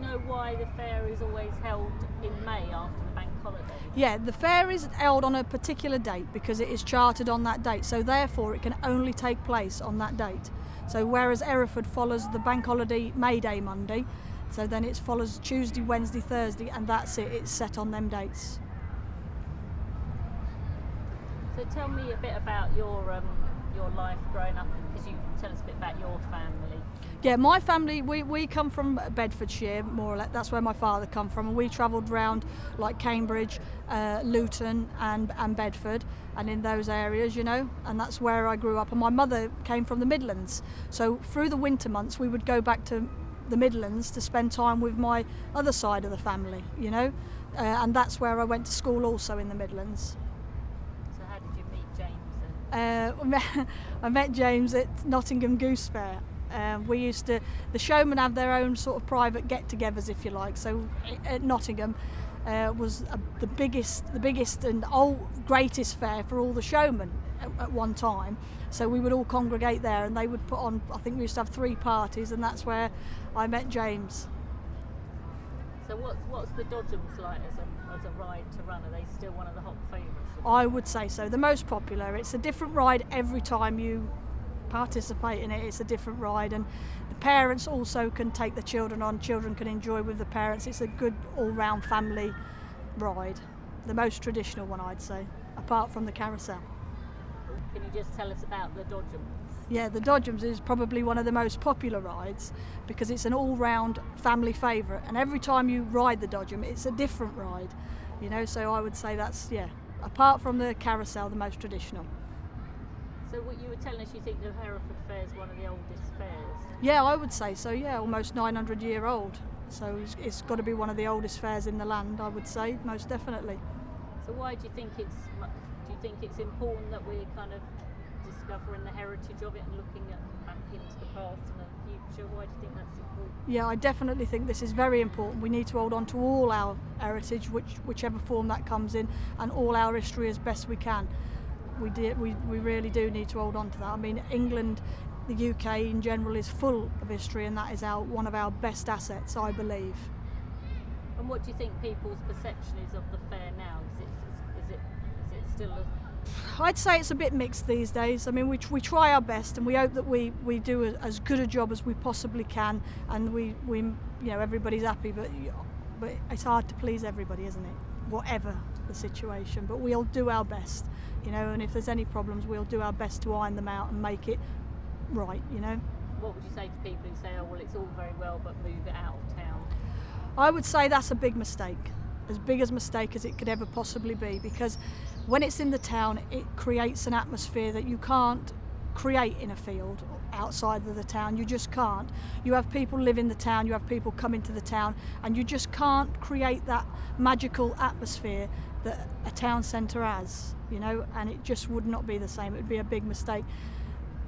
know why the fair is always held in May after the bank holiday? Yeah, the fair is held on a particular date because it is chartered on that date, so therefore it can only take place on that date. So whereas Hereford follows the bank holiday May Day Monday, so then it follows Tuesday, Wednesday, Thursday, and that's it, it's set on them dates. So tell me a bit about your life growing up, because you tell us a bit about your family. Yeah, my family, we come from Bedfordshire, more or less. That's where my father come from, and we travelled round like Cambridge, Luton and Bedford, and in those areas, you know, and that's where I grew up. And my mother came from the Midlands, so through the winter months we would go back to the Midlands to spend time with my other side of the family, you know, and that's where I went to school also, in the Midlands. So how did you meet James then? I met James at Nottingham Goose Fair. The showmen have their own sort of private get-togethers, if you like. So at Nottingham was the biggest and greatest fair for all the showmen at one time. So we would all congregate there, and they would put on, I think we used to have 3 parties, and that's where I met James. So what's the Dodgems like as a ride to run? Are they still one of the hot favourites? I would say so. The most popular. It's a different ride every time you participate in it. It's a different ride, and the parents also can take the children on. Children can enjoy with the parents. It's a good all-round family ride. The most traditional one, I'd say, apart from the Carousel. Can you just tell us about the Dodgems? Yeah, the Dodgems is probably one of the most popular rides because it's an all-round family favourite, and every time you ride the Dodgem it's a different ride, you know, so I would say that's, yeah, apart from the Carousel, the most traditional. So what you were telling us, you think the Hereford Fair is one of the oldest fairs? Yeah, I would say so, yeah, almost 900 year old, so it's got to be one of the oldest fairs in the land, I would say, most definitely. So why do you think it's important that we're kind of discovering the heritage of it and looking back into the past and the future? Why do you think that's important? Yeah, I definitely think this is very important. We need to hold on to all our heritage, whichever form that comes in, and all our history as best we can. We really do need to hold on to that. I mean, England, the UK in general is full of history, and that is one of our best assets, I believe. And what do you think people's perception is of the fair now? Is it still I'd say it's a bit mixed these days. I mean, we try our best, and we hope that we do as good a job as we possibly can, and we you know, everybody's happy, but it's hard to please everybody, isn't it? Whatever the situation, but we'll do our best, you know, and if there's any problems, we'll do our best to iron them out and make it right, you know. What would you say to people who say, oh, well, it's all very well, but move it out of town? I would say that's a big mistake, as big a mistake as it could ever possibly be, because when it's in the town, it creates an atmosphere that you can't create in a field outside of the town. You just can't. You have people live in the town, you have people come into the town, and you just can't create that magical atmosphere that a town centre has, you know, and it just would not be the same. It would be a big mistake,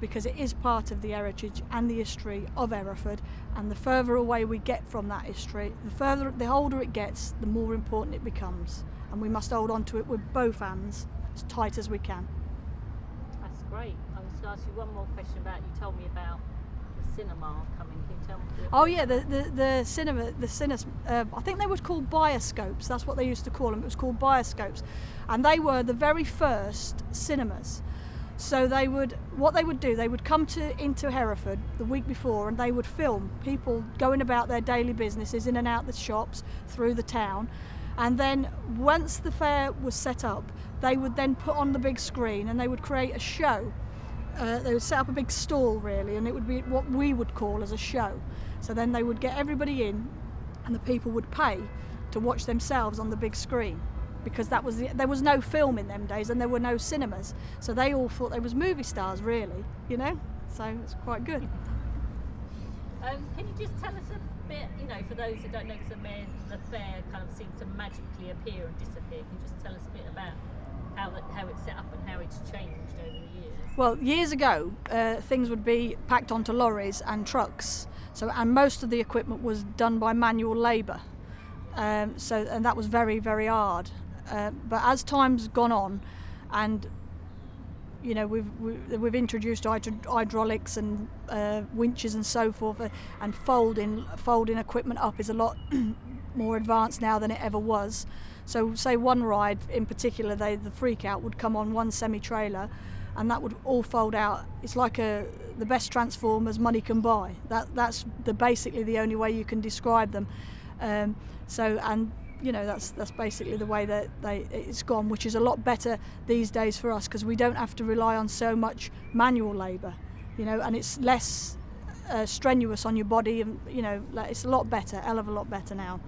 because it is part of the heritage and the history of Hereford, and the further away we get from that history, the older it gets, the more important it becomes, and we must hold on to it with both hands as tight as we can. That's great. I was going to ask you one more question about, you told me about the cinema coming. Can you tell me? Oh yeah, the cinema, I think they were called bioscopes. That's what they used to call them. It was called bioscopes, and they were the very first cinemas. So what they would do, they would come into Hereford the week before, and they would film people going about their daily businesses, in and out the shops, through the town, and then once the fair was set up, they would then put on the big screen and they would create a show. They would set up a big stall, really, and it would be what we would call as a show. So then they would get everybody in, and the people would pay to watch themselves on the big screen, because there was no film in them days and there were no cinemas, so they all thought they was movie stars, really, you know, so it's quite good. Can you just tell us a bit, you know, for those that don't know, because the fair kind of seems to magically appear and disappear, can you just tell us a bit about how it's set up and how it's changed over the years? Well, years ago, things would be packed onto lorries and trucks, and most of the equipment was done by manual labour, and that was very, very hard. But as time's gone on, and you know, we've introduced hydraulics and winches and so forth, and folding equipment up is a lot more advanced now than it ever was. So say one ride in particular, the freak out would come on one semi-trailer, and that would all fold out. It's like the best transformers money can buy. That's basically the only way you can describe them. And you know, that's basically the way that it's gone, which is a lot better these days for us, because we don't have to rely on so much manual labour, you know, and it's less strenuous on your body, and you know, it's a lot better, hell of a lot better now.